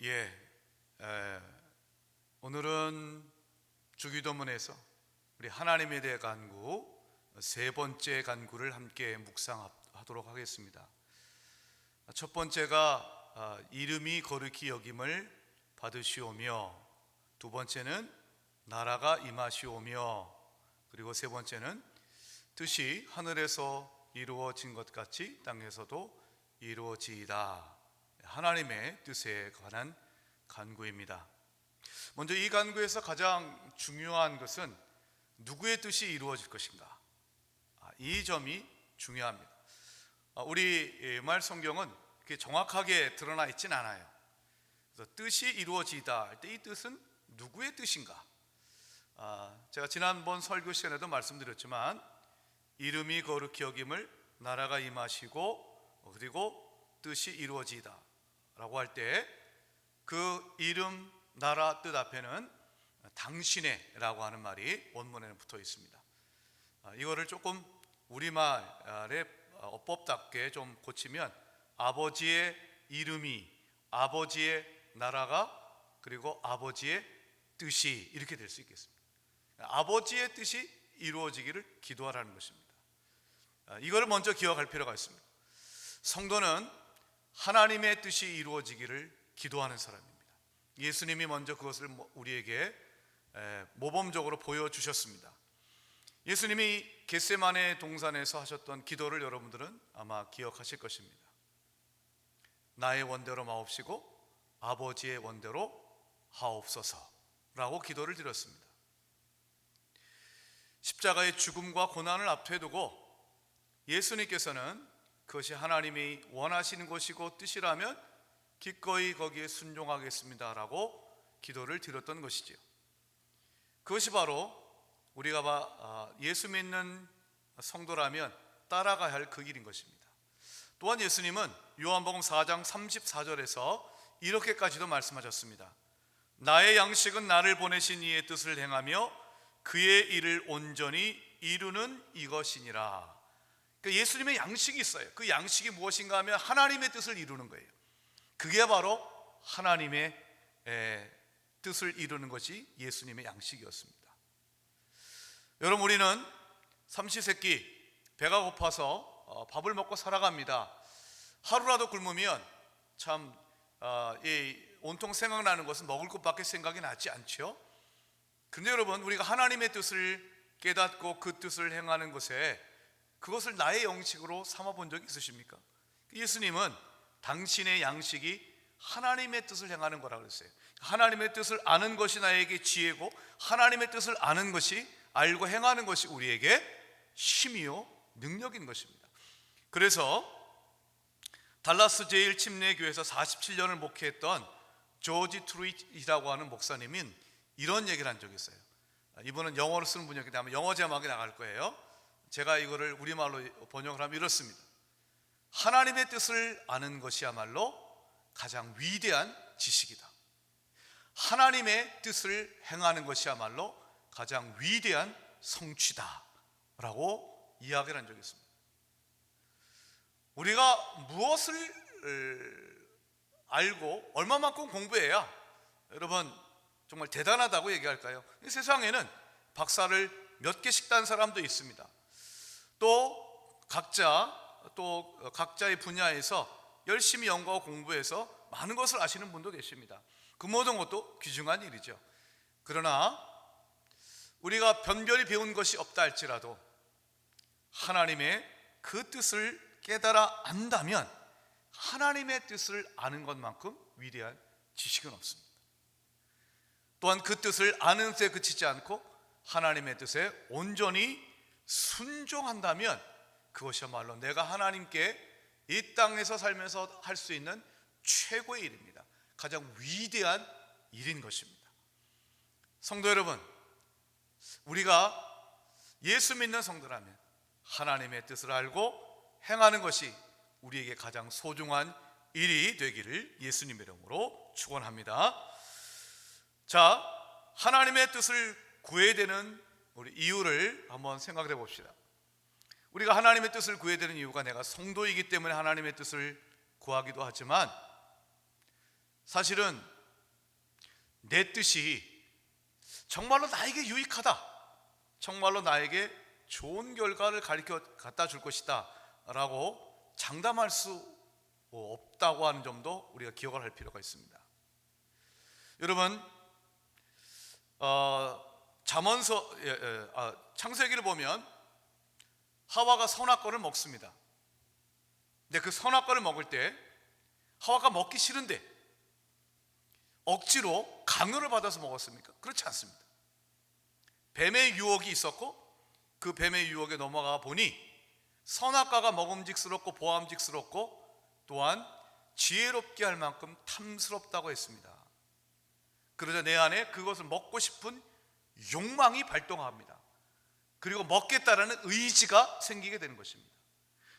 예, 오늘은 주기도문에서 우리 하나님에 대해 간구 세 번째 간구를 함께 묵상하도록 하겠습니다. 첫 번째가 이름이 거룩히 여김을 받으시오며, 두 번째는 나라가 임하시오며, 그리고 세 번째는 뜻이 하늘에서 이루어진 것 같이 땅에서도 이루어지이다. 하나님의 뜻에 관한 간구입니다. 먼저 이 간구에서 가장 중요한 것은 누구의 뜻이 이루어질 것인가, 이 점이 중요합니다. 우리 말 성경은 그렇게 정확하게 드러나 있진 않아요. 그래서 뜻이 이루어지다 할 때 이 뜻은 누구의 뜻인가? 제가 지난번 설교 시간에도 말씀드렸지만, 이름이 거룩히 여김을 나라가 임하시고 그리고 뜻이 이루어지다 라고 할 때 그 이름, 나라 뜻 앞에는 당신의 라고 하는 말이 원문에는 붙어 있습니다. 이거를 조금 우리말의 어법답게 좀 고치면 아버지의 이름이, 아버지의 나라가, 그리고 아버지의 뜻이, 이렇게 될 수 있겠습니다. 아버지의 뜻이 이루어지기를 기도하라는 것입니다. 이걸 먼저 기억할 필요가 있습니다. 성도는 하나님의 뜻이 이루어지기를 기도하는 사람입니다. 예수님이 먼저 그것을 우리에게 모범적으로 보여주셨습니다. 예수님이 겟세마네 동산에서 하셨던 기도를 여러분들은 아마 기억하실 것입니다. 나의 원대로 마옵시고 아버지의 원대로 하옵소서라고 기도를 드렸습니다. 십자가의 죽음과 고난을 앞에 두고 예수님께서는 그것이 하나님이 원하시는 것이고 뜻이라면 기꺼이 거기에 순종하겠습니다라고 기도를 드렸던 것이지요. 그것이 바로 우리가 예수 믿는 성도라면 따라가야 할 그 길인 것입니다. 또한 예수님은 요한복음 4장 34절에서 이렇게까지도 말씀하셨습니다. 나의 양식은 나를 보내신 이의 뜻을 행하며 그의 일을 온전히 이루는 이것이니라. 그러니까 예수님의 양식이 있어요. 그 양식이 무엇인가 하면 하나님의 뜻을 이루는 거예요. 그게 바로 하나님의 뜻을 이루는 것이 예수님의 양식이었습니다. 여러분, 우리는 삼시세끼 배가 고파서 밥을 먹고 살아갑니다. 하루라도 굶으면 참 온통 생각나는 것은 먹을 것밖에 생각이 나지 않죠. 그런데 여러분, 우리가 하나님의 뜻을 깨닫고 그 뜻을 행하는 것에 그것을 나의 양식으로 삼아본 적이 있으십니까? 예수님은 당신의 양식이 하나님의 뜻을 행하는 거라고 그랬어요. 하나님의 뜻을 아는 것이 나에게 지혜고, 하나님의 뜻을 아는 것이, 알고 행하는 것이 우리에게 힘이요 능력인 것입니다. 그래서 달라스 제1침례교회에서 47년을 목회했던 조지 트루이라고 하는 목사님은 이런 얘기를 한 적이 있어요. 이분은 영어로 쓰는 분이었기 때문에 영어 자막이 나갈 거예요. 제가 이거를 우리말로 번역을 하면 이렇습니다. 하나님의 뜻을 아는 것이야말로 가장 위대한 지식이다. 하나님의 뜻을 행하는 것이야말로 가장 위대한 성취다 라고 이야기를 한 적이 있습니다. 우리가 무엇을 알고 얼마만큼 공부해야 여러분 정말 대단하다고 얘기할까요? 이 세상에는 박사를 몇 개씩 딴 사람도 있습니다. 또 각자의 분야에서 열심히 연구하고 공부해서 많은 것을 아시는 분도 계십니다. 그 모든 것도 귀중한 일이죠. 그러나 우리가 변별히 배운 것이 없다 할지라도 하나님의 그 뜻을 깨달아 안다면 하나님의 뜻을 아는 것만큼 위대한 지식은 없습니다. 또한 그 뜻을 아는 데 그치지 않고 하나님의 뜻에 온전히 순종한다면 그것이야말로 내가 하나님께 이 땅에서 살면서 할 수 있는 최고의 일입니다. 가장 위대한 일인 것입니다. 성도 여러분, 우리가 예수 믿는 성도라면 하나님의 뜻을 알고 행하는 것이 우리에게 가장 소중한 일이 되기를 예수님의 이름으로 축원합니다. 자, 하나님의 뜻을 구해야 되는 우리 이유를 한번 생각해 봅시다. 우리가 하나님의 뜻을 구해야 되는 이유가 내가 성도이기 때문에 하나님의 뜻을 구하기도 하지만, 사실은 내 뜻이 정말로 나에게 유익하다, 정말로 나에게 좋은 결과를 갖다 줄 것이다 라고 장담할 수 없다고 하는 점도 우리가 기억을 할 필요가 있습니다. 여러분, 창세기를 보면 하와가 선악과를 먹습니다. 근데 그 선악과를 먹을 때 하와가 먹기 싫은데 억지로 강요를 받아서 먹었습니까? 그렇지 않습니다. 뱀의 유혹이 있었고 그 뱀의 유혹에 넘어가 보니 선악과가 먹음직스럽고 보암직스럽고 또한 지혜롭게 할 만큼 탐스럽다고 했습니다. 그러자 내 안에 그것을 먹고 싶은 욕망이 발동합니다. 그리고 먹겠다라는 의지가 생기게 되는 것입니다.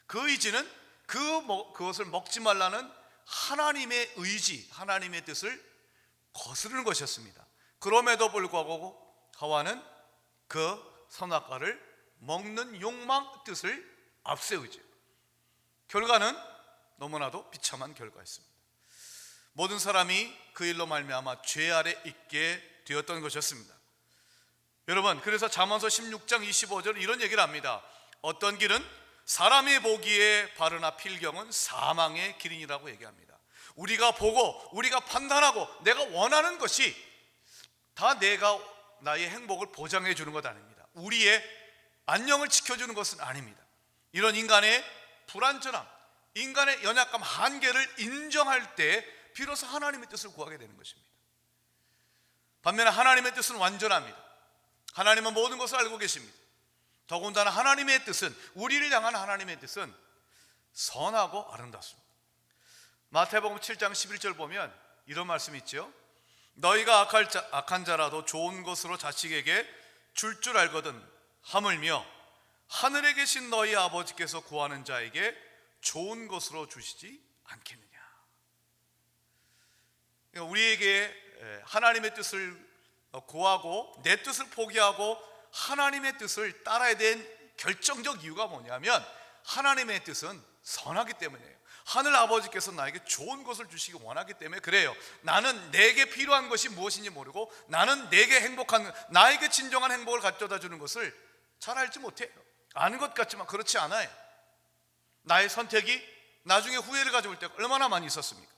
그 의지는 그것을 먹지 말라는 하나님의 의지, 하나님의 뜻을 거스르는 것이었습니다. 그럼에도 불구하고 하와는 그 선악과를 먹는 욕망, 뜻을 앞세우죠. 결과는 너무나도 비참한 결과였습니다. 모든 사람이 그 일로 말미암아 죄 아래 있게 되었던 것이었습니다. 여러분, 그래서 잠언서 16장 25절 이런 얘기를 합니다. 어떤 길은 사람이 보기에 바르나 필경은 사망의 길이라고 얘기합니다. 우리가 보고 우리가 판단하고 내가 원하는 것이 다 나의 행복을 보장해 주는 것 아닙니다. 우리의 안녕을 지켜주는 것은 아닙니다. 이런 인간의 불완전함, 인간의 연약함, 한계를 인정할 때 비로소 하나님의 뜻을 구하게 되는 것입니다. 반면에 하나님의 뜻은 완전합니다. 하나님은 모든 것을 알고 계십니다. 더군다나 하나님의 뜻은, 우리를 향한 하나님의 뜻은 선하고 아름답습니다. 마태복음 7장 11절 보면 이런 말씀이 있죠. 너희가 악한 자라도 좋은 것으로 자식에게 줄 알거든 하물며 하늘에 계신 너희 아버지께서 구하는 자에게 좋은 것으로 주시지 않겠느냐. 우리에게 하나님의 뜻을 구하고 내 뜻을 포기하고 하나님의 뜻을 따라야 된 결정적 이유가 뭐냐면 하나님의 뜻은 선하기 때문이에요. 하늘 아버지께서 나에게 좋은 것을 주시기 원하기 때문에 그래요. 나는 내게 필요한 것이 무엇인지 모르고 나는 내게 나에게 진정한 행복을 가져다 주는 것을 잘 알지 못해요. 아는 것 같지만 그렇지 않아요. 나의 선택이 나중에 후회를 가져올 때가 얼마나 많이 있었습니까?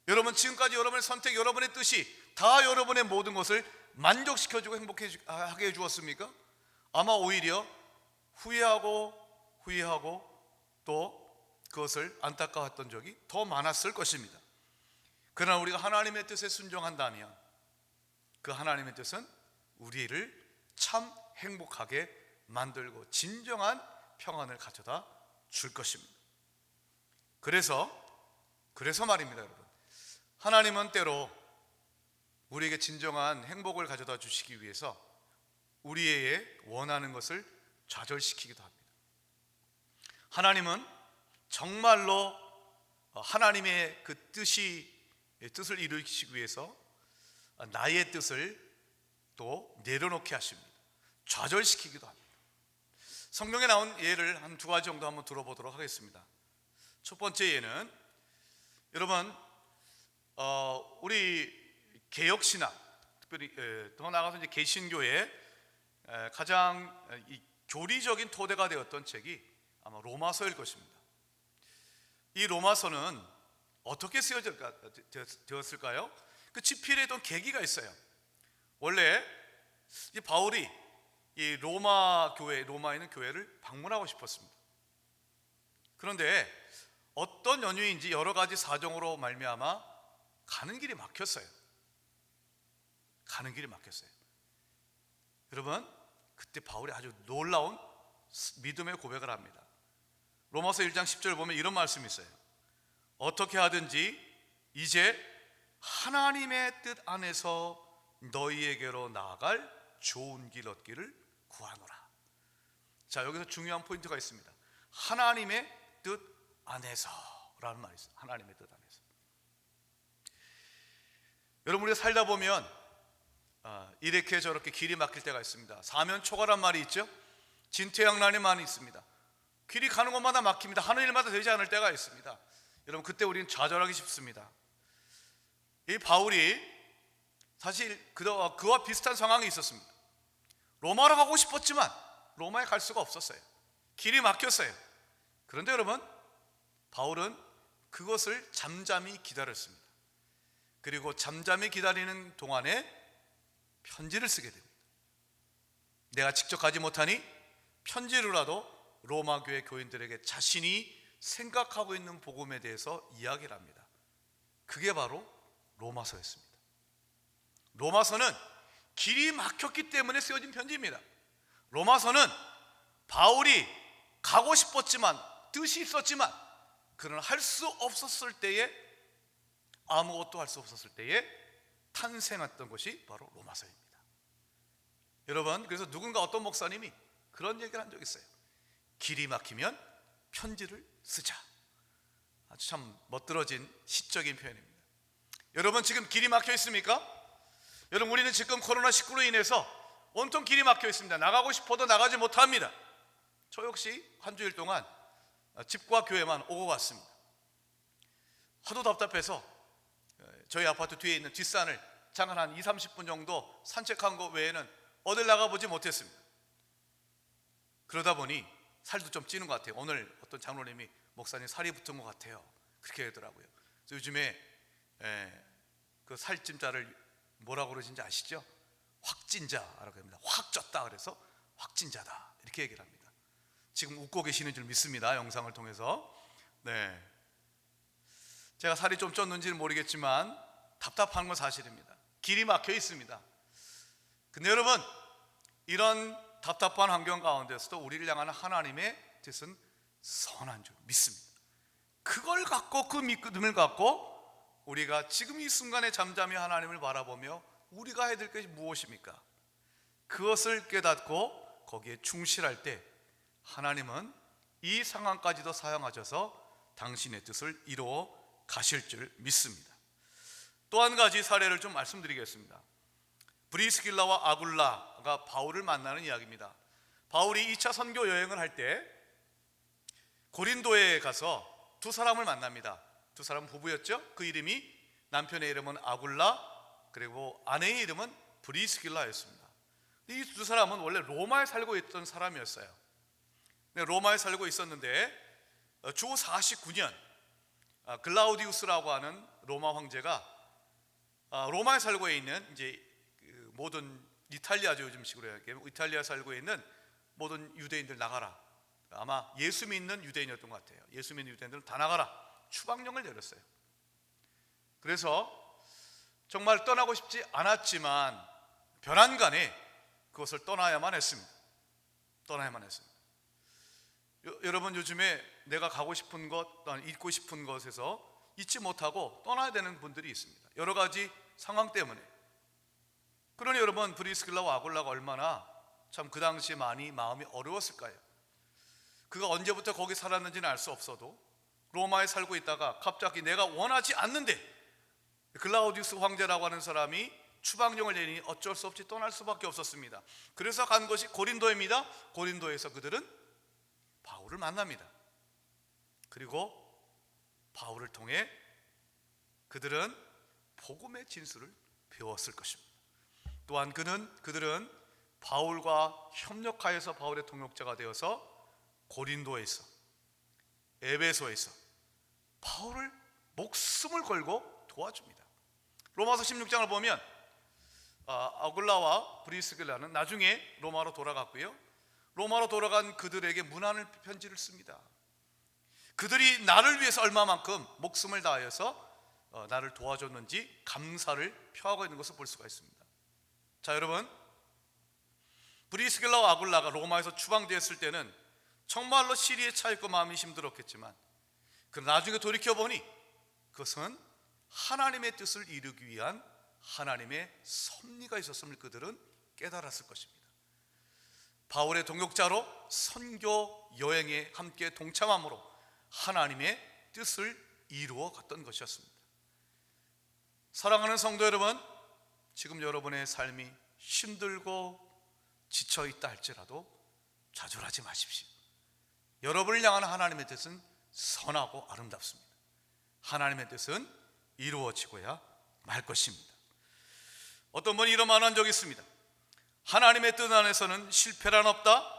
여러분, 지금까지 여러분의 선택, 여러분의 뜻이 다 여러분의 모든 것을 만족시켜주고 행복하게 해주었습니까? 아마 오히려 후회하고 또 그것을 안타까웠던 적이 더 많았을 것입니다. 그러나 우리가 하나님의 뜻에 순종한다면 그 하나님의 뜻은 우리를 참 행복하게 만들고 진정한 평안을 가져다 줄 것입니다. 그래서 말입니다, 여러분. 하나님은 때로 우리에게 진정한 행복을 가져다 주시기 위해서 우리의 원하는 것을 좌절시키기도 합니다. 하나님은 정말로 하나님의 그 뜻을 이루시기 위해서 나의 뜻을 또 내려놓게 하십니다. 좌절시키기도 합니다. 성경에 나온 예를 한 두 가지 정도 한번 들어보도록 하겠습니다. 첫 번째 예는 여러분, 우리 개혁신학, 특별히 더 나아가서 이제 개신교의 가장 교리적인 토대가 되었던 책이 아마 로마서일 것입니다. 이 로마서는 어떻게 쓰여졌을까요? 그 집필했던 계기가 있어요. 원래 이 바울이 이 로마에 있는 교회를 방문하고 싶었습니다. 그런데 어떤 연유인지 여러 가지 사정으로 말미암아 가는 길이 막혔어요. 여러분, 그때 바울이 아주 놀라운 믿음의 고백을 합니다. 로마서 1장 10절 보면 이런 말씀이 있어요. 어떻게 하든지 이제 하나님의 뜻 안에서 너희에게로 나아갈 좋은 길 얻기를 구하노라. 자, 여기서 중요한 포인트가 있습니다. 하나님의 뜻 안에서 라는 말이 있어요. 하나님의 뜻 안에서. 여러분, 우리가 살다 보면 이렇게 저렇게 길이 막힐 때가 있습니다. 사면초가란 말이 있죠. 진퇴양난이 많이 있습니다. 길이 가는 곳마다 막힙니다. 하는 일마다 되지 않을 때가 있습니다. 여러분, 그때 우리는 좌절하기 쉽습니다. 이 바울이 사실 그와 비슷한 상황이 있었습니다. 로마로 가고 싶었지만 로마에 갈 수가 없었어요. 길이 막혔어요. 그런데 여러분, 바울은 그것을 잠잠히 기다렸습니다. 그리고 잠잠히 기다리는 동안에 편지를 쓰게 됩니다. 내가 직접 가지 못하니 편지로라도 로마 교회 교인들에게 자신이 생각하고 있는 복음에 대해서 이야기를 합니다. 그게 바로 로마서였습니다. 로마서는 길이 막혔기 때문에 쓰여진 편지입니다. 로마서는 바울이 가고 싶었지만, 뜻이 있었지만 그러나 할 수 없었을 때에, 아무것도 할 수 없었을 때에 탄생했던 것이 바로 로마서입니다. 여러분, 그래서 누군가 어떤 목사님이 그런 얘기를 한 적이 있어요. 길이 막히면 편지를 쓰자. 아주 참 멋들어진 시적인 표현입니다. 여러분, 지금 길이 막혀 있습니까? 여러분, 우리는 지금 코로나19로 인해서 온통 길이 막혀 있습니다. 나가고 싶어도 나가지 못합니다. 저 역시 한 주일 동안 집과 교회만 오고 갔습니다. 하도 답답해서 저희 아파트 뒤에 있는 뒷산을 잠깐 한 20-30분 정도 산책한 것 외에는 어딜 나가보지 못했습니다. 그러다 보니 살도 좀 찌는 것 같아요. 오늘 어떤 장로님이 목사님 살이 붙은 것 같아요, 그렇게 하더라고요. 그래서 요즘에 그 살찜자를 뭐라고 그러신지 아시죠? 확진자라고 합니다. 확 쪘다 그래서 확진자다 이렇게 얘기를 합니다. 지금 웃고 계시는 줄 믿습니다, 영상을 통해서. 네, 제가 살이 좀 쪘는지는 모르겠지만 답답한 건 사실입니다. 길이 막혀 있습니다. 근데 여러분, 이런 답답한 환경 가운데서도 우리를 향하는 하나님의 뜻은 선한 줄 믿습니다. 그걸 갖고, 그 믿음을 갖고 우리가 지금 이 순간에 잠잠히 하나님을 바라보며 우리가 해야 될 것이 무엇입니까? 그것을 깨닫고 거기에 충실할 때 하나님은 이 상황까지도 사용하셔서 당신의 뜻을 이루어 가실 줄 믿습니다. 또 한 가지 사례를 좀 말씀드리겠습니다. 브리스길라와 아굴라가 바울을 만나는 이야기입니다. 바울이 2차 선교 여행을 할 때 고린도에 가서 두 사람을 만납니다. 두 사람은 부부였죠. 그 이름이, 남편의 이름은 아굴라, 그리고 아내의 이름은 브리스길라였습니다. 이 두 사람은 원래 로마에 살고 있던 사람이었어요. 로마에 살고 있었는데 주 49년 글라우디우스라고 하는 로마 황제가 로마에 살고 있는 이제 모든 이탈리아죠, 요즘식으로 얘기하면 이탈리아 살고 있는 모든 유대인들 나가라. 아마 예수 믿는 유대인이었던 것 같아요. 예수 믿는 유대인들은 다 나가라, 추방령을 내렸어요. 그래서 정말 떠나고 싶지 않았지만 변한간에 그것을 떠나야만 했습니다. 여러분, 요즘에 내가 가고 싶은 것, 또는 잊고 싶은 것에서 잊지 못하고 떠나야 되는 분들이 있습니다. 여러 가지 상황 때문에. 그러니 여러분, 브리스길라와 아굴라가 얼마나 참 그 당시에 많이 마음이 어려웠을까요? 그가 언제부터 거기 살았는지는 알 수 없어도 로마에 살고 있다가 갑자기 내가 원하지 않는데 글라우디우스 황제라고 하는 사람이 추방령을 내리니 어쩔 수 없이 떠날 수밖에 없었습니다. 그래서 간 것이 고린도입니다. 고린도에서 그들은 바울을 만납니다. 그리고 바울을 통해 그들은 복음의 진수를 배웠을 것입니다. 또한 그들은 바울과 협력하여서 바울의 동역자가 되어서 고린도에서, 에베소에서 바울을 목숨을 걸고 도와줍니다. 로마서 16장을 보면 아굴라와 브리스길라는 나중에 로마로 돌아갔고요, 로마로 돌아간 그들에게 문안을, 편지를 씁니다. 그들이 나를 위해서 얼마만큼 목숨을 다하여서 나를 도와줬는지 감사를 표하고 있는 것을 볼 수가 있습니다. 자, 여러분, 브리스길라와 아굴라가 로마에서 추방되었을 때는 정말로 시리에 차있고 마음이 힘들었겠지만 나중에 돌이켜보니 그것은 하나님의 뜻을 이루기 위한 하나님의 섭리가 있었음을 그들은 깨달았을 것입니다. 바울의 동역자로 선교 여행에 함께 동참함으로 하나님의 뜻을 이루어 갔던 것이었습니다. 사랑하는 성도 여러분, 지금 여러분의 삶이 힘들고 지쳐있다 할지라도 좌절하지 마십시오. 여러분을 향한 하나님의 뜻은 선하고 아름답습니다. 하나님의 뜻은 이루어지고야 말 것입니다. 어떤 분이 이런 말한 적이 있습니다. 하나님의 뜻 안에서는 실패란 없다.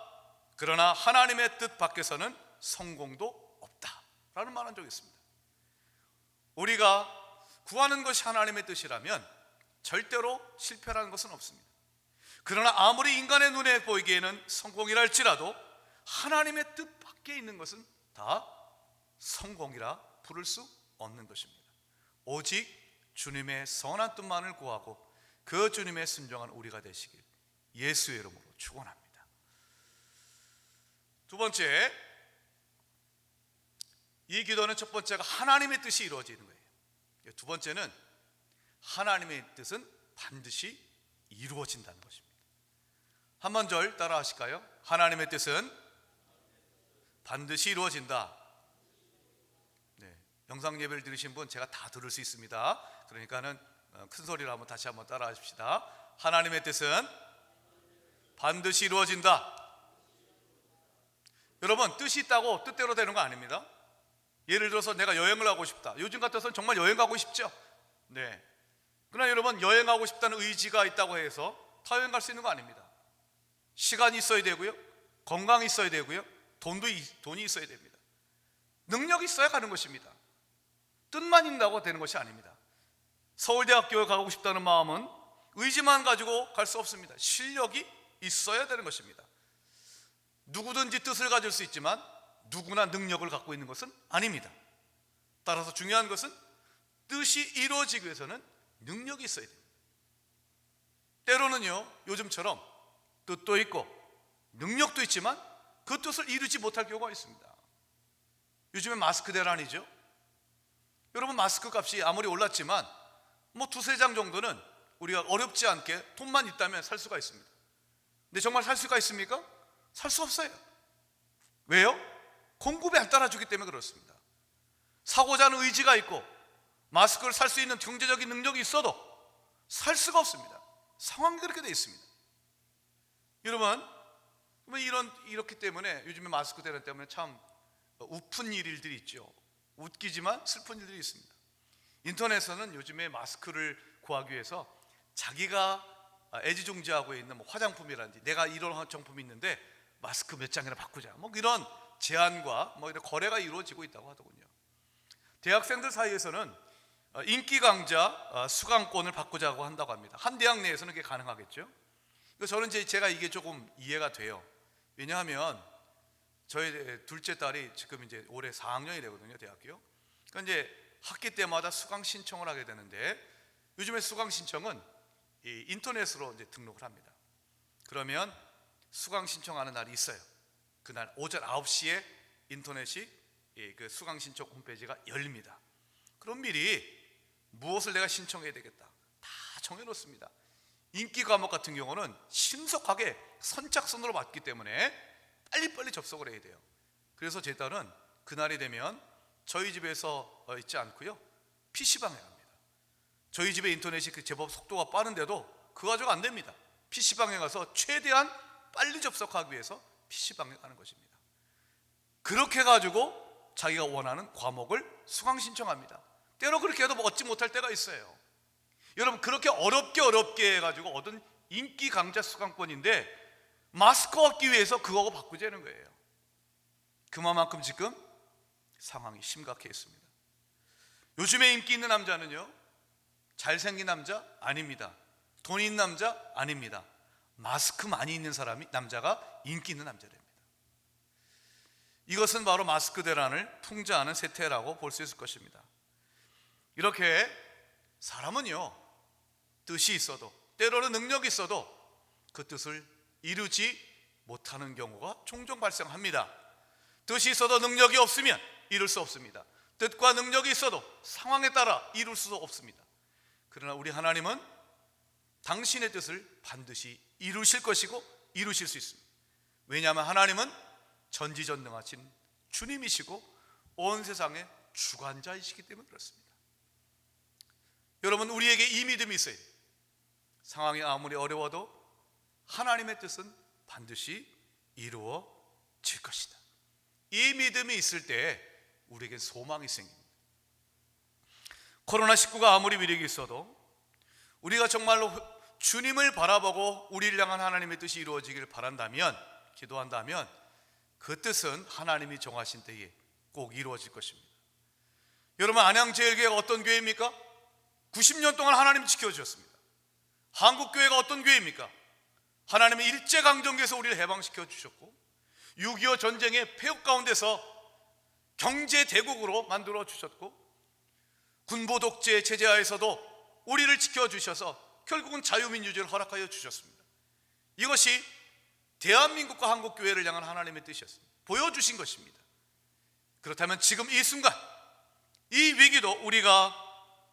그러나 하나님의 뜻 밖에서는 성공도 없다 라는 말한 적이 있습니다. 우리가 구하는 것이 하나님의 뜻이라면 절대로 실패라는 것은 없습니다. 그러나 아무리 인간의 눈에 보이기에는 성공이라 할지라도 하나님의 뜻 밖에 있는 것은 다 성공이라 부를 수 없는 것입니다. 오직 주님의 선한 뜻만을 구하고 그 주님의 순종한 우리가 되시길 예수의 이름으로 축원합니다. 두 번째, 이 기도는 첫 번째가 하나님의 뜻이 이루어지는 거예요. 두 번째는 하나님의 뜻은 반드시 이루어진다는 것입니다. 한 번 절 따라 하실까요? 하나님의 뜻은 반드시 이루어진다. 네, 영상 예배를 들으신 분 제가 다 들을 수 있습니다. 그러니까는 큰 소리로 한번 다시 한번 따라 하십시다. 하나님의 뜻은 반드시 이루어진다. 여러분, 뜻이 있다고 뜻대로 되는 거 아닙니다. 예를 들어서 내가 여행을 하고 싶다. 요즘 같아서는 정말 여행 가고 싶죠. 네. 그러나 여러분, 여행하고 싶다는 의지가 있다고 해서 다 여행 갈 수 있는 거 아닙니다. 시간이 있어야 되고요, 건강이 있어야 되고요, 돈이 있어야 됩니다. 능력이 있어야 가는 것입니다. 뜻만 있다고 되는 것이 아닙니다. 서울대학교에 가고 싶다는 마음은 의지만 가지고 갈 수 없습니다. 실력이 있어야 되는 것입니다. 누구든지 뜻을 가질 수 있지만 누구나 능력을 갖고 있는 것은 아닙니다. 따라서 중요한 것은 뜻이 이루어지기 위해서는 능력이 있어야 됩니다. 때로는요, 요즘처럼 뜻도 있고 능력도 있지만 그 뜻을 이루지 못할 경우가 있습니다. 요즘에 마스크 대란이죠. 여러분, 마스크 값이 아무리 올랐지만 뭐 두세 장 정도는 우리가 어렵지 않게 돈만 있다면 살 수가 있습니다. 근데 정말 살 수가 있습니까? 살 수 없어요. 왜요? 공급이 안 따라주기 때문에 그렇습니다. 사고자 하는 의지가 있고 마스크를 살 수 있는 경제적인 능력이 있어도 살 수가 없습니다. 상황이 그렇게 되어 있습니다. 여러분, 이렇기 때문에 요즘에 마스크 대란 때문에 참 우픈 일들이 있죠. 웃기지만 슬픈 일들이 있습니다. 인터넷에서는 요즘에 마스크를 구하기 위해서 자기가 애지중지하고 있는 뭐 화장품이라든지 내가 이런 화장품이 있는데 마스크 몇 장이나 바꾸자, 뭐 이런 제안과 뭐 이런 거래가 이루어지고 있다고 하더군요. 대학생들 사이에서는 인기 강좌 수강권을 바꾸자고 한다고 합니다. 한 대학 내에서는 그게 가능하겠죠. 저는 제가 이게 조금 이해가 돼요. 왜냐하면 저희 둘째 딸이 지금 이제 올해 4학년이 되거든요, 대학교. 그러니까 이제 학기 때마다 수강 신청을 하게 되는데 요즘에 수강 신청은 인터넷으로 이제 등록을 합니다. 그러면 수강 신청하는 날이 있어요. 그날 오전 9시에 인터넷이 그 수강 신청 홈페이지가 열립니다. 그럼 미리 무엇을 내가 신청해야 되겠다 다 정해놓습니다. 인기 과목 같은 경우는 신속하게 선착순으로 받기 때문에 빨리빨리 접속을 해야 돼요. 그래서 제 딸은 그날이 되면 저희 집에서 있지 않고요, PC방에 갑니다. 저희 집에 인터넷이 제법 속도가 빠른데도 그거 가지고 안 됩니다. PC방에 가서 최대한 빨리 접속하기 위해서 PC방에 가는 것입니다. 그렇게 가지고 자기가 원하는 과목을 수강 신청합니다. 때로 그렇게 해도 얻지 못할 때가 있어요. 여러분, 그렇게 어렵게 해가지고 얻은 인기 강좌 수강권인데 마스크 얻기 위해서 그거하고 바꾸자는 거예요. 그만큼 지금 상황이 심각해 있습니다. 요즘에 인기 있는 남자는요, 잘생긴 남자 아닙니다. 돈 있는 남자 아닙니다. 마스크 많이 있는 남자가 인기 있는 남자랍니다. 이것은 바로 마스크 대란을 풍자하는 세태라고 볼 수 있을 것입니다. 이렇게 사람은요, 뜻이 있어도 때로는 능력이 있어도 그 뜻을 이루지 못하는 경우가 종종 발생합니다. 뜻이 있어도 능력이 없으면 이룰 수 없습니다. 뜻과 능력이 있어도 상황에 따라 이룰 수 없습니다. 그러나 우리 하나님은 당신의 뜻을 반드시 이루실 것이고 이루실 수 있습니다. 왜냐하면 하나님은 전지전능하신 주님이시고 온 세상의 주관자이시기 때문에 그렇습니다. 여러분, 우리에게 이 믿음이 있어요. 상황이 아무리 어려워도 하나님의 뜻은 반드시 이루어질 것이다. 이 믿음이 있을 때 우리에게 소망이 생깁니다. 코로나19가 아무리 위력이 있어도 우리가 정말로 주님을 바라보고 우리를 향한 하나님의 뜻이 이루어지길 바란다면, 기도한다면 그 뜻은 하나님이 정하신 때에 꼭 이루어질 것입니다. 여러분, 안양제일교회가 어떤 교회입니까? 90년 동안 하나님이 지켜주셨습니다. 한국교회가 어떤 교회입니까? 하나님이 일제강점기에서 우리를 해방시켜 주셨고 6.25 전쟁의 폐역 가운데서 경제대국으로 만들어 주셨고 군부 독재 체제하에서도 우리를 지켜주셔서 결국은 자유민주주의를 허락하여 주셨습니다. 이것이 대한민국과 한국교회를 향한 하나님의 뜻이었습니다. 보여주신 것입니다. 그렇다면 지금 이 순간 이 위기도 우리가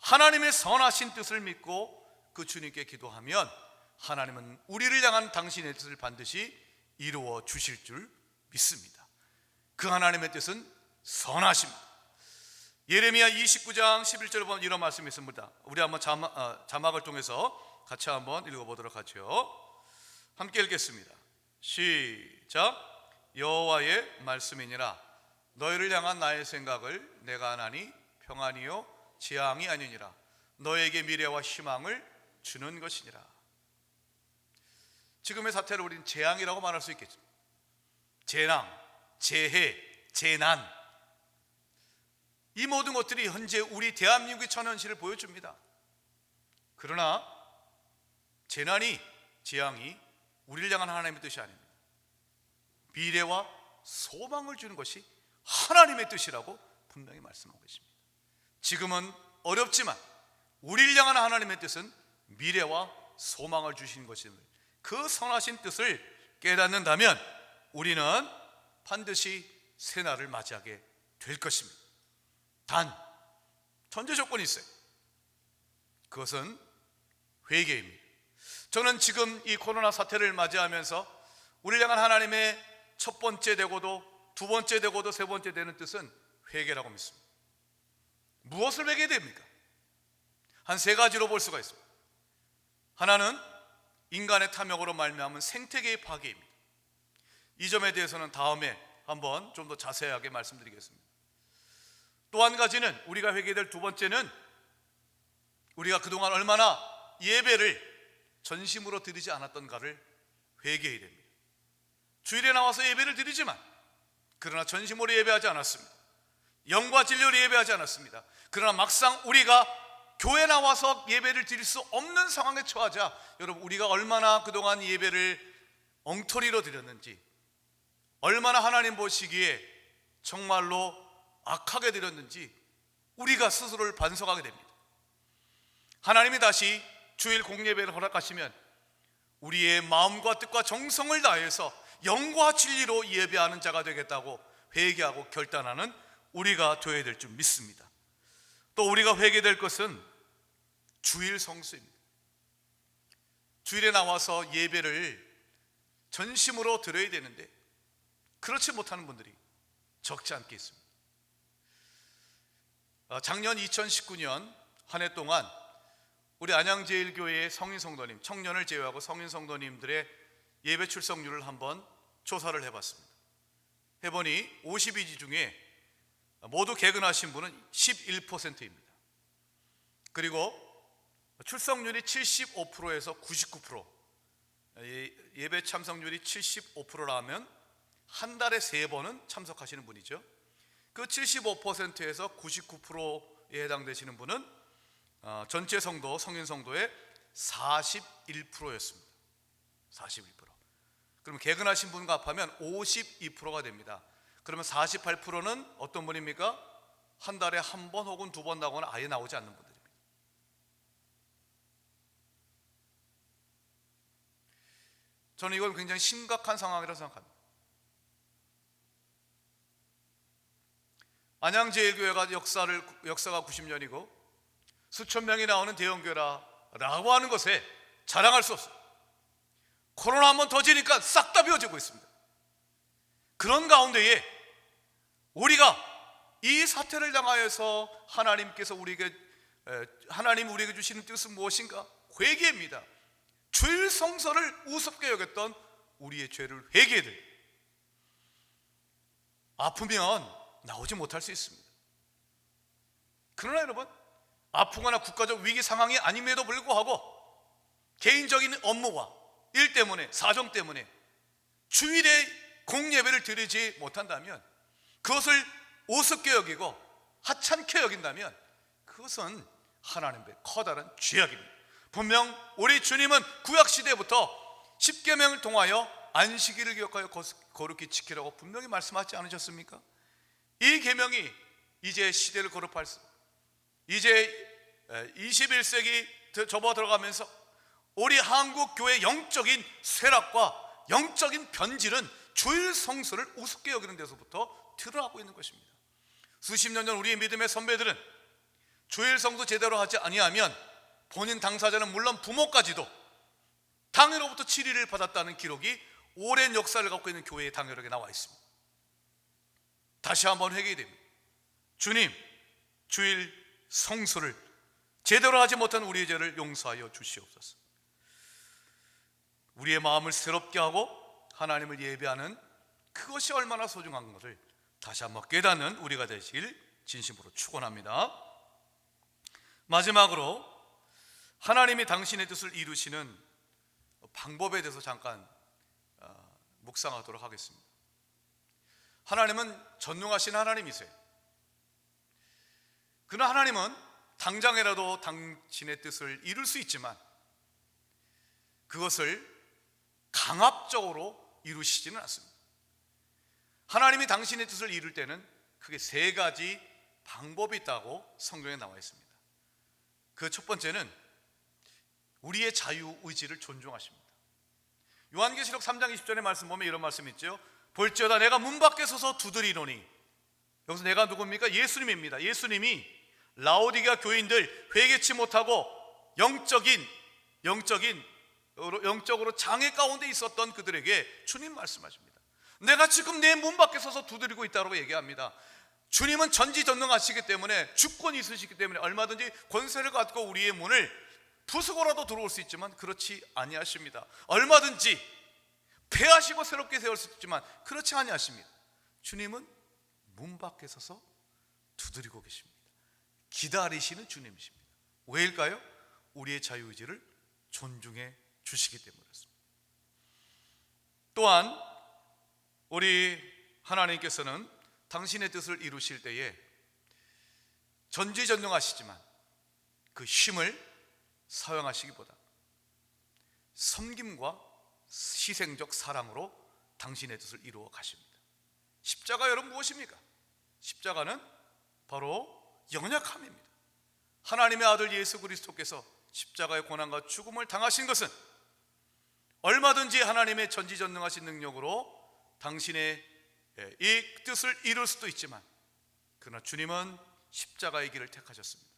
하나님의 선하신 뜻을 믿고 그 주님께 기도하면 하나님은 우리를 향한 당신의 뜻을 반드시 이루어 주실 줄 믿습니다. 그 하나님의 뜻은 선하십니다. 예레미야 29장 11절에 보면 이런 말씀이 있습니다. 우리 한번 자막을 통해서 같이 한번 읽어보도록 하죠. 함께 읽겠습니다. 시작. 여호와의 말씀이니라. 너희를 향한 나의 생각을 내가 아나니 평안이요 재앙이 아니니라. 너에게 미래와 희망을 주는 것이니라. 지금의 사태를 우리는 재앙이라고 말할 수 있겠죠. 재난, 재해, 재난, 이 모든 것들이 현재 우리 대한민국의 천현실을 보여줍니다. 그러나 재난이, 재앙이 우리를 향한 하나님의 뜻이 아닙니다. 미래와 소망을 주는 것이 하나님의 뜻이라고 분명히 말씀하고 계십니다. 지금은 어렵지만 우리를 향한 하나님의 뜻은 미래와 소망을 주시는 것입니다. 그 선하신 뜻을 깨닫는다면 우리는 반드시 새날을 맞이하게 될 것입니다. 단 전제 조건이 있어요. 그것은 회개입니다. 저는 지금 이 코로나 사태를 맞이하면서 우리를 향한 하나님의 첫 번째 되고도 두 번째 되고도 세 번째 되는 뜻은 회개라고 믿습니다. 무엇을 회개됩니까? 한 세 가지로 볼 수가 있습니다. 하나는 인간의 탐욕으로 말미암은 생태계의 파괴입니다. 이 점에 대해서는 다음에 한번 좀 더 자세하게 말씀드리겠습니다. 또 한 가지는 우리가 회개될 두 번째는 우리가 그동안 얼마나 예배를 전심으로 드리지 않았던가를 회개해야 됩니다. 주일에 나와서 예배를 드리지만 그러나 전심으로 예배하지 않았습니다. 영과 진리로 예배하지 않았습니다. 그러나 막상 우리가 교회 나와서 예배를 드릴 수 없는 상황에 처하자 여러분, 우리가 얼마나 그동안 예배를 엉터리로 드렸는지, 얼마나 하나님 보시기에 정말로 악하게 드렸는지 우리가 스스로를 반성하게 됩니다. 하나님이 다시 주일 공예배를 허락하시면 우리의 마음과 뜻과 정성을 다해서 영과 진리로 예배하는 자가 되겠다고 회개하고 결단하는 우리가 되어야 될 줄 믿습니다. 또 우리가 회개될 것은 주일 성수입니다. 주일에 나와서 예배를 전심으로 드려야 되는데 그렇지 못하는 분들이 적지 않게 있습니다. 작년 2019년 한 해 동안 우리 안양제일교회의 성인 성도님, 청년을 제외하고 성인 성도님들의 예배 출석률을 한번 조사를 해봤습니다. 해보니 52지 중에 모두 개근하신 분은 11%입니다. 그리고 출석률이 75%에서 99%, 예배 참석률이 75%라면 한 달에 3번은 참석하시는 분이죠. 그 75%에서 99%에 해당되시는 분은 전체 성도, 성인 성도의 41%였습니다. 41%. 그럼 개근하신 분과 합하면 52%가 됩니다. 그러면 48%는 어떤 분입니까? 한 달에 한 번 혹은 두 번 나오거나 아예 나오지 않는 분들입니다. 저는 이건 굉장히 심각한 상황이라고 생각합니다. 안양제일교회가 역사가 90년이고 수천 명이 나오는 대형교회라고 하는 것에 자랑할 수 없어요. 코로나 한번 터지니까 싹 다 비워지고 있습니다. 그런 가운데에 우리가 이 사태를 당하여서 하나님 우리에게 주시는 뜻은 무엇인가? 회개입니다. 주일 성서를 우습게 여겼던 우리의 죄를 회개해야 돼요. 아프면 나오지 못할 수 있습니다. 그러나 여러분, 아프거나 국가적 위기 상황이 아님에도 불구하고 개인적인 업무와 일 때문에, 사정 때문에 주일에 공예배를 드리지 못한다면, 그것을 우습게 여기고 하찮게 여긴다면 그것은 하나님의 커다란 죄악입니다. 분명 우리 주님은 구약시대부터 십계명을 통하여 안식일을 기억하여 거룩히 지키라고 분명히 말씀하지 않으셨습니까? 이 계명이 이제 시대를 거듭할수록, 이제 21세기 접어 들어가면서 우리 한국 교회의 영적인 쇠락과 영적인 변질은 주일 성수를 우습게 여기는 데서부터 드러나고 있는 것입니다. 수십 년 전 우리의 믿음의 선배들은 주일 성수 제대로 하지 아니하면 본인 당사자는 물론 부모까지도 당회로부터 치리를 받았다는 기록이 오랜 역사를 갖고 있는 교회의 당회록에 나와 있습니다. 다시 한번 회개됩니다. 주님, 주일 성수를 제대로 하지 못한 우리의 죄를 용서하여 주시옵소서. 우리의 마음을 새롭게 하고 하나님을 예배하는 그것이 얼마나 소중한 것을 다시 한번 깨닫는 우리가 되시길 진심으로 축원합니다. 마지막으로 하나님이 당신의 뜻을 이루시는 방법에 대해서 잠깐 묵상하도록 하겠습니다. 하나님은 전능하신 하나님이세요. 그러나 하나님은 당장이라도 당신의 뜻을 이룰 수 있지만 그것을 강압적으로 이루시지는 않습니다. 하나님이 당신의 뜻을 이룰 때는 크게 세 가지 방법이 있다고 성경에 나와 있습니다. 그 첫 번째는 우리의 자유의지를 존중하십니다. 요한계시록 3장 20절의 말씀 보면 이런 말씀이 있죠. 볼지어다 내가 문 밖에 서서 두드리노니. 여기서 내가 누굽니까? 예수님입니다. 예수님이 라오디게아 교인들 회개치 못하고 영적으로 장애 가운데 있었던 그들에게 주님 말씀하십니다. 내가 지금 내 문 밖에 서서 두드리고 있다고 얘기합니다. 주님은 전지전능하시기 때문에, 주권이 있으시기 때문에 얼마든지 권세를 갖고 우리의 문을 부수고라도 들어올 수 있지만 그렇지 아니하십니다. 얼마든지 폐하시고 새롭게 세울 수 있지만 그렇지 아니하십니다. 주님은 문 밖에 서서 두드리고 계십니다. 기다리시는 주님이십니다. 왜일까요? 우리의 자유의지를 존중해 주시기 때문에 그렇습니다. 또한 우리 하나님께서는 당신의 뜻을 이루실 때에 전지전능하시지만 그 힘을 사용하시기보다 섬김과 희생적 사랑으로 당신의 뜻을 이루어 가십니다. 십자가 여러분 무엇입니까? 십자가는 바로 연약함입니다. 하나님의 아들 예수 그리스도께서 십자가의 고난과 죽음을 당하신 것은 얼마든지 하나님의 전지전능하신 능력으로 당신의 이 뜻을 이룰 수도 있지만, 그러나 주님은 십자가의 길을 택하셨습니다.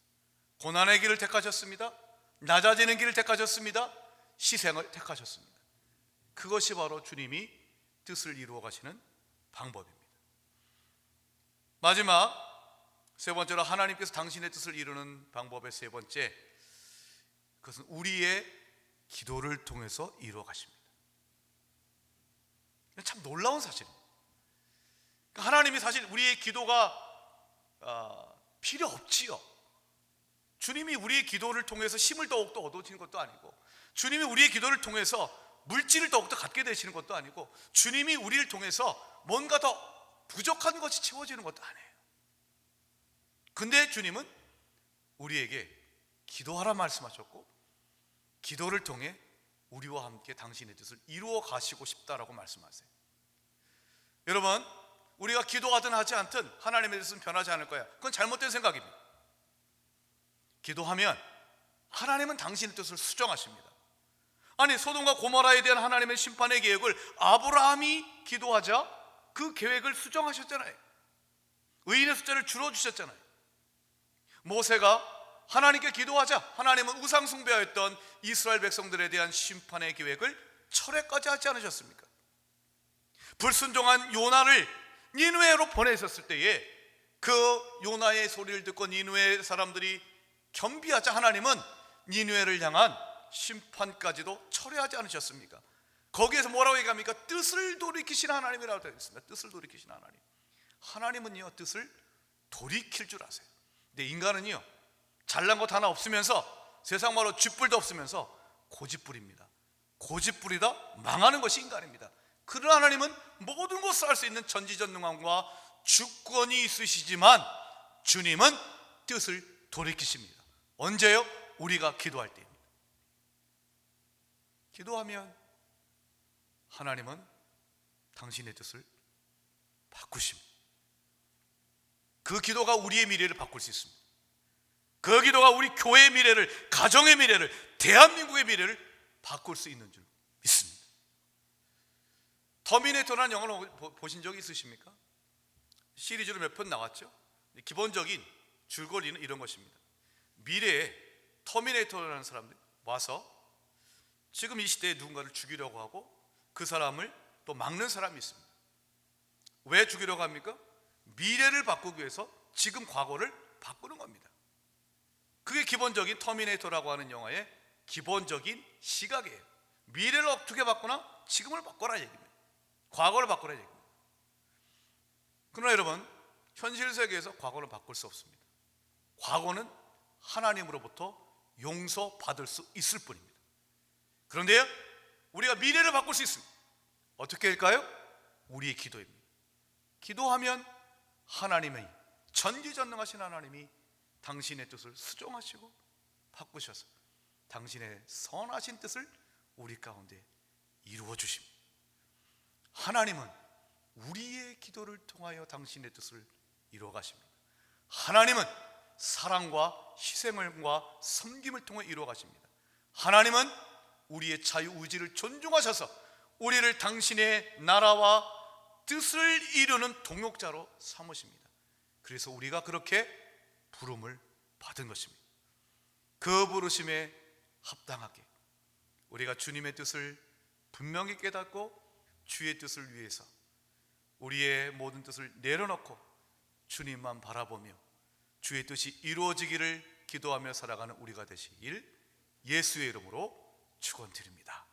고난의 길을 택하셨습니다. 낮아지는 길을 택하셨습니다. 희생을 택하셨습니다. 그것이 바로 주님이 뜻을 이루어 가시는 방법입니다. 마지막 세 번째로 하나님께서 당신의 뜻을 이루는 방법의 세 번째, 그것은 우리의 기도를 통해서 이루어 가십니다. 참 놀라운 사실입니다. 하나님이 사실 우리의 기도가 필요 없지요. 주님이 우리의 기도를 통해서 힘을 더욱더 얻으시는 것도 아니고, 주님이 우리의 기도를 통해서 물질을 더욱더 갖게 되시는 것도 아니고, 주님이 우리를 통해서 뭔가 더 부족한 것이 채워지는 것도 아니에요. 근데 주님은 우리에게 기도하라 말씀하셨고, 기도를 통해 우리와 함께 당신의 뜻을 이루어 가시고 싶다라고 말씀하세요. 여러분, 우리가 기도하든 하지 않든 하나님의 뜻은 변하지 않을 거야. 그건 잘못된 생각입니다. 기도하면 하나님은 당신의 뜻을 수정하십니다. 아니, 소돔과 고모라에 대한 하나님의 심판의 계획을 아브라함이 기도하자 그 계획을 수정하셨잖아요. 의인의 숫자를 줄여주셨잖아요. 모세가 하나님께 기도하자 하나님은 우상 숭배하였던 이스라엘 백성들에 대한 심판의 계획을 철회까지 하지 않으셨습니까? 불순종한 요나를 니느웨로 보내셨을 때에 그 요나의 소리를 듣고 니느웨 사람들이 겸비하자 하나님은 니느웨를 향한 심판까지도 철회하지 않으셨습니까? 거기에서 뭐라고 얘기합니까? 뜻을 돌이키신 하나님이라고 되어 있습니다. 뜻을 돌이키신 하나님. 하나님은요, 뜻을 돌이킬 줄 아세요. 근데 인간은요, 잘난 것 하나 없으면서, 세상 말로 쥐뿔도 없으면서 고집부립니다. 고집부리다 망하는 것이 인간입니다. 그러나 하나님은 모든 것을 할 수 있는 전지전능함과 주권이 있으시지만 주님은 뜻을 돌이키십니다. 언제요? 우리가 기도할 때입니다. 기도하면 하나님은 당신의 뜻을 바꾸십니다. 그 기도가 우리의 미래를 바꿀 수 있습니다. 그 기도가 우리 교회의 미래를, 가정의 미래를, 대한민국의 미래를 바꿀 수 있는 줄 믿습니다. 터미네이터라는 영화를 보신 적이 있으십니까? 시리즈로 몇 편 나왔죠? 기본적인 줄거리는 이런 것입니다. 미래에 터미네이터라는 사람들이 와서 지금 이 시대에 누군가를 죽이려고 하고 그 사람을 또 막는 사람이 있습니다. 왜 죽이려고 합니까? 미래를 바꾸기 위해서 지금 과거를 바꾸는 겁니다. 그게 기본적인 터미네이터라고 하는 영화의 기본적인 시각이에요. 미래를 어떻게 바꾸나? 지금을 바꿔라 얘기입니다. 과거를 바꿔라 얘기입니다. 그러나 여러분, 현실 세계에서 과거를 바꿀 수 없습니다. 과거는 하나님으로부터 용서받을 수 있을 뿐입니다. 그런데요, 우리가 미래를 바꿀 수 있습니다. 어떻게 할까요? 우리의 기도입니다. 기도하면 하나님의 전지전능하신 하나님이 당신의 뜻을 수정하시고 바꾸셔서 당신의 선하신 뜻을 우리 가운데 이루어 주십니다. 하나님은 우리의 기도를 통하여 당신의 뜻을 이루어 가십니다. 하나님은 사랑과 희생과 섬김을 통해 이루어 가십니다. 하나님은 우리의 자유의지를 존중하셔서 우리를 당신의 나라와 뜻을 이루는 동역자로 삼으십니다. 그래서 우리가 그렇게 부름을 받은 것입니다. 그 부르심에 합당하게 우리가 주님의 뜻을 분명히 깨닫고 주의 뜻을 위해서 우리의 모든 뜻을 내려놓고 주님만 바라보며 주의 뜻이 이루어지기를 기도하며 살아가는 우리가 되시길 예수의 이름으로 축원드립니다.